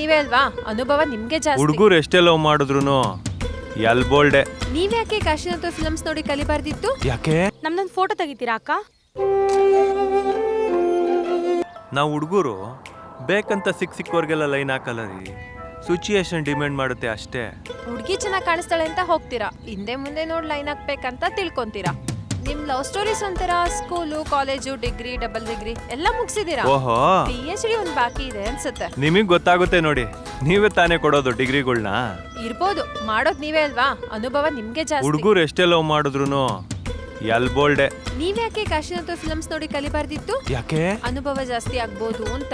ನೀವೇ ಅಲ್ವಾ, ಅನುಭವ ನಿಮ್ಗೆ ಜಾಸ್ತಿ. ಹುಡುಗರು ಎಷ್ಟೇ ಲವ್ ಮಾಡಿದ್ರು ಎಲ್ಬೋಲ್ಡೆ. ನೀವ್ಯಾಕೆ ಕಾಶಿನಾಥ ಫಿಲ್ಮ್ಸ್ ನೋಡಿ ಕಲಿಬಾರ್ದಿತ್ತು? ಯಾಕೆ? ನಮ್ದೊಂದು ಫೋಟೋ ತೆಗಿತೀರಾ ಅಕ್ಕ? ನಾವು ಹುಡುಗರು ಬೇಕಂತ ಸಿಕ್ಕೋರ್ಗೆಲ್ಲ ಲೈನ್ ಹಾಕಲ್ಲ ರೀ. ಸಿಚುಯೇಷನ್ ಡಿಮ್ಯಾಂಡ್ ಮಾಡುತ್ತೆ ಅಷ್ಟೇ. ಹುಡುಗಿ ಚೆನ್ನಾಗಿ ಕಾಣಿಸ್ತಾಳೆ ಅಂತ ಹೋಗ್ತೀರಾ, ಹಿಂದೆ ಮುಂದೆ ನೋಡಿ ಲೈನ್ ಹಾಕ್ಬೇಕಂತ ತಿಳ್ಕೊಂತೀರಾ. ನಿಮ್ ಲವ್ ಸ್ಟೋರೀಸ್ ಒಂಥರ school, college, degree, double degree ಎಲ್ಲ ಮುಗಿಸಿದೀರಾ. ಓಹೋ, PhD ಒಂದ್ ಬಾಕಿ ಇದೆ ಅನ್ಸುತ್ತೆ. ನಿಮಗ್ ಗೊತ್ತಾಗುತ್ತೆ ನೋಡಿ, ನೀವೇ ತಾನೇ ಕೊಡೋದು ಡಿಗ್ರಿಗಳ್ನ. ಇರ್ಬೋದು, ಮಾಡೋದ್ ನೀವೇ ಅಲ್ವಾ, ಅನುಭವ ನಿಮ್ಗೆ ಜಾಸ್ತಿ. ಹುಡುಗರು ಎಷ್ಟೇ ಲವ್ ಮಾಡಿದ್ರು ಎಲ್ಬೋಲ್ಡೆ. ನೀವ್ಯಾಕೆ ಕಾಶಿನಾಥ ಫಿಲ್ಮ್ಸ್ ನೋಡಿ ಕಲಿಬಾರ್ದಿತ್ತು? ಯಾಕೆ? ಅನುಭವ ಜಾಸ್ತಿ ಆಗ್ಬೋದು ಅಂತ.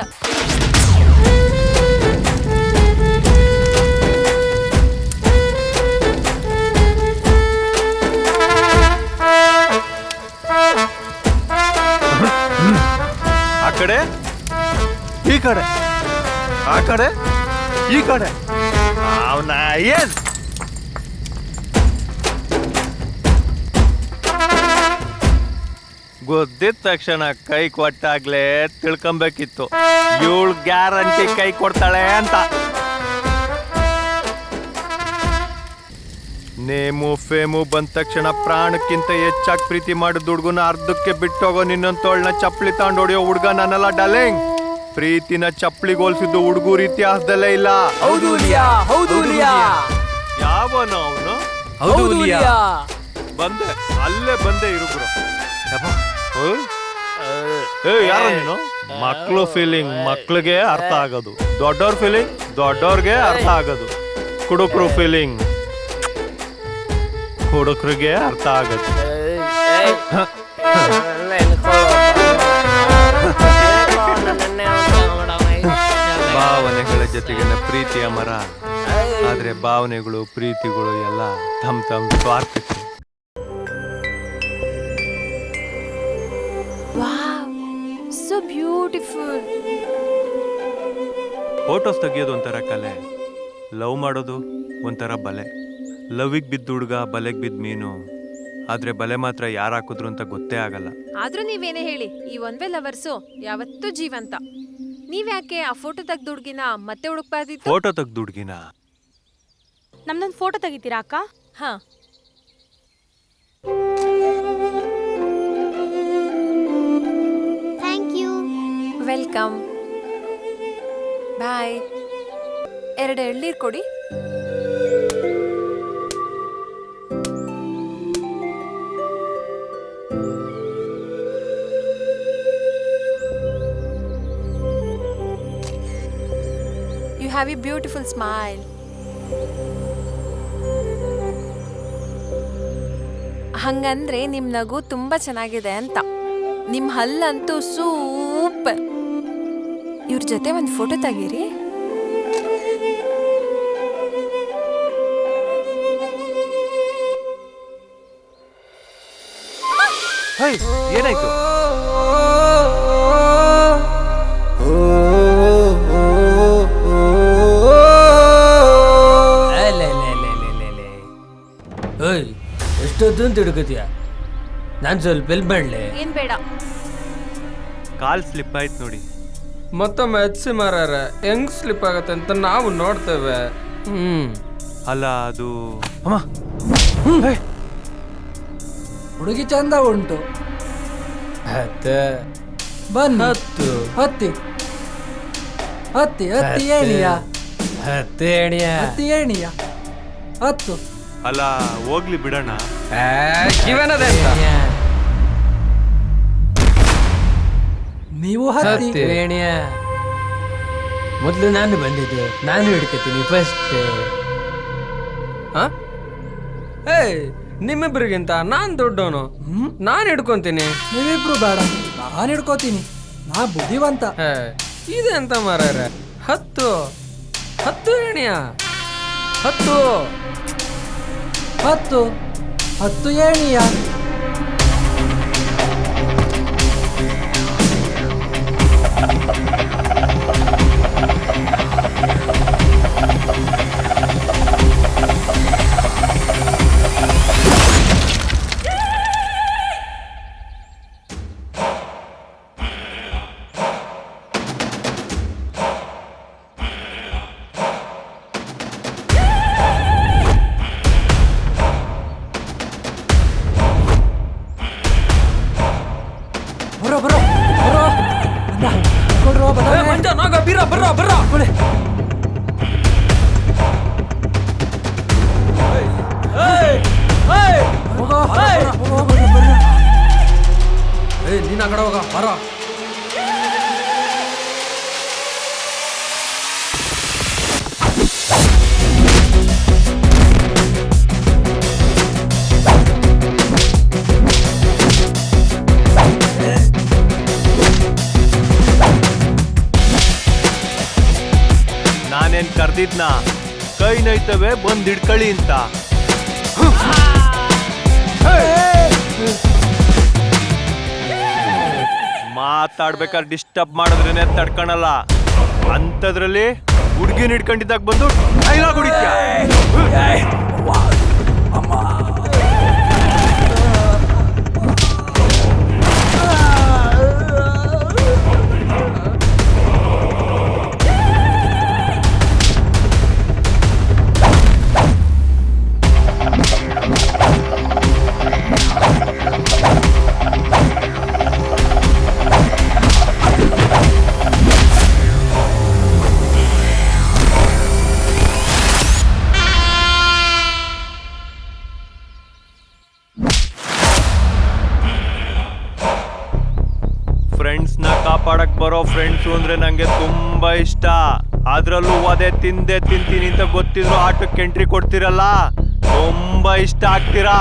ಆ ಕಡೆ ಈ ಕಡೆ, ಆ ಕಡೆ ಈ ಕಡೆ, ಅವನ ಏನ್ ಗೊತ್ತಿದ ತಕ್ಷಣ ಕೈ ಕೊಟ್ಟಾಗ್ಲೇ ತಿಳ್ಕೊಂಬೇಕಿತ್ತು ಇವಳು ಗ್ಯಾರಂಟಿ ಕೈ ಕೊಡ್ತಾಳೆ ಅಂತ. ನೇಮು ಫೇಮು ಬಂದ ತಕ್ಷಣ ಪ್ರಾಣಕ್ಕಿಂತ ಹೆಚ್ಚಾಗಿ ಪ್ರೀತಿ ಮಾಡಿದ ಹುಡುಗನ ಅರ್ಧಕ್ಕೆ ಬಿಟ್ಟೋಗೋ ನಿನ್ನೊಂದು ತೋಳ್ನ ಚಪ್ಪಲಿ ತಗೊಂಡು ಹೊಡಿಯೋ ಹುಡುಗ ನನ್ನಲ್ಲ ಡಾರ್ಲಿಂಗ್. ಪ್ರೀತಿನ ಚಪ್ಪಲಿಗೆ ಹೋಲಿಸಿದ್ದು ಹುಡುಗರು ಇತಿಹಾಸದಲ್ಲೇ ಇಲ್ಲ. ಯಾವನು ಅವನು? ಬಂದೆ, ಅಲ್ಲೇ ಬಂದೆ ಇರುಬ್ರು. ಯಾರ ನೀನು? ಮಕ್ಳು ಫೀಲಿಂಗ್ ಮಕ್ಳಿಗೆ ಅರ್ಥ ಆಗೋದು, ದೊಡ್ಡವ್ರ ಫೀಲಿಂಗ್ ದೊಡ್ಡವ್ರಿಗೆ ಅರ್ಥ ಆಗೋದು, ಕುಡುಕ್ರು ಫೀಲಿಂಗ್ ಹುಡುಗರಿಗೆ ಅರ್ಥ ಆಗುತ್ತೆ. ಭಾವನೆಗಳ ಜೊತೆಗಿನ ಪ್ರೀತಿಯ ಮರ, ಆದ್ರೆ ಭಾವನೆಗಳು ಪ್ರೀತಿಗಳು ಎಲ್ಲ ತಮ್ಮ ತಮ್ಮ ಸ್ವಾರ್ಥಕ್ಕೆ. So beautiful. ಫೋಟೋಸ್ ತೆಗಿಯೋದು ಒಂಥರ ಕಲೆ, ಲವ್ ಮಾಡೋದು ಒಂಥರ ಬಲೆ. ಲವ್ಗೆ ಬಿದ್ದ ಹುಡುಗ ಬಲೆಗೆ ಬಿದ್ದ ಮೀನು, ಆದ್ರೆ ಬಲೆ ಮಾತ್ರ ಯಾರು ಹಾಕಿದ್ರು ಅಂತ ಗೊತ್ತೇ ಆಗಲ್ಲ. ಆದ್ರೂ ನೀವೇನೇ ಹೇಳಿ, ಈ ಒನ್ ವೇ ಲವರ್ಸು ಯಾವತ್ತೂ ಜೀವಂತ. ನೀವ್ಯಾಕೆ ಆ ಫೋಟೋ ತೆಗ್ದು ಹುಡ್ಗಿನ ಮತ್ತೆ ಹುಡುಕ್ಬಾರ್ದಿತ್ತು? ಫೋಟೋ ತೆಗ್ದು ಹುಡ್ಗಿನ? ನಮ್ದೊಂದು ಫೋಟೋ ತೆಗಿತೀರಾ ಅಕ್ಕ? ಹಾ, ಥ್ಯಾಂಕ್ ಯು. ವೆಲ್ಕಮ್. ಬಾಯ್. 2 ಎಳ್ನೀರ್ ಕೊಡಿ. You have a beautiful smile. ಹಂಗಂದ್ರೆ ನಿಮ್ ನಗು ತುಂಬಾ ಚೆನ್ನಾಗಿದೆ ಅಂತ. ನಿಮ್ ಹಲ್ಲಂತೂ ಸೂಪರ್. ಇವ್ರ ಜೊತೆ ಒಂದು ಫೋಟೋ ತೆಗೀರಿ. ಏನಾಯ್ತು? ಎಷ್ಟೊತ್ತು ಅಂತ ಹಿಡ್ಕೋತೀಯ? ನಾನು ಸ್ವಲ್ಪ ಎಲ್ ಮಾಡಲೆ? ಏನ್ ಬೇಡ. ಕಾಲ್ ಸ್ಲಿಪ್ ಆಯ್ತು ನೋಡಿ. ಮತ್ತೊಮ್ಮೆ ಹಚ್ಚಿ ಮಾರಾರ ಹೆಂಗ್ ಸ್ಲಿಪ್ ಆಗತ್ತೆ ಅಂತ ನಾವು ನೋಡ್ತೇವೆ. ಅಲ್ಲ ಅದು ಅಮ್ಮ, ಹುಡುಗಿ ಚಂದ ಉಂಟು. ಬನ್ನಿ, ಹತ್ತು ಹತ್ತಿ ಹತ್ತಿ ಹತ್ತಿ ಏಣಿಯ ಹತ್ತಿ ಏಣಿಯ ಹತ್ತು. ಅಲ್ಲ ಹೋಗ್ಲಿ ಬಿಡೋಣ. ಕಿವನದೆ ಅಂತ ನೀವು ಹತ್ತಿ ಏಣಿಯ. ಮೊದಲು ನಾನು ಬಂದಿದ್ದೆ, ನಾನು ಹಿಡ್ಕೊತೀನಿ ಫಸ್ಟ್. ನಿಮ್ಮಿಬ್ರಿಗಿಂತ ನಾನ್ ದೊಡ್ಡವನು, ನಾನ್ ಹಿಡ್ಕೊಂತೀನಿ. ನೀವಿಬ್ರು ಬೇಡ, ನಾನು ಹಿಡ್ಕೋತೀನಿ. ನಾ ಬುದ್ಧಿವಂತ. ಇದೆ ಅಂತ ಮಾರಾರ. ಹತ್ತು ಹತ್ತು ಏಣಿಯ ಹತ್ತು ಹತ್ತು ಹತ್ತು ಏಣಿಯ. ಕಡೆ ಹೋಗ ಬರೋ. ನಾನೇನ್ ಕರ್ದಿದ್ನ ಕೈ ನೈತವೆ ಬಂದ್ ಹಿಡ್ಕಳಿ ಅಂತ. ಮಾತಾಡ್ಬೇಕಾದ್ರೆ ಡಿಸ್ಟರ್ಬ್ ಮಾಡಿದ್ರೇನೆ ತಡ್ಕಣಲ್ಲ, ಅಂಥದ್ರಲ್ಲಿ ಹುಡ್ಗಿನ ಹಿಡ್ಕೊಂಡಿದ್ದಾಗ ಬಂದು ಡೈಲಾಗ್ ಹೊಡಿತ್ಯಾ? ಫ್ರೆಂಡ್ಸ್ನ ಕಾಪಾಡಕ್ ಬರೋ ಫ್ರೆಂಡ್ಸು ಅಂದ್ರೆ ನಂಗೆ ತುಂಬಾ ಇಷ್ಟ. ಅದ್ರಲ್ಲೂ ಅದೇ ತಿಂತೀನಿ ಅಂತ ಗೊತ್ತಿದ್ರು ಆಟಕ್ಕೆ ಎಂಟ್ರಿ ಕೊಡ್ತಿರಲ್ಲ, ತುಂಬಾ ಇಷ್ಟ ಆಗ್ತೀರಾ.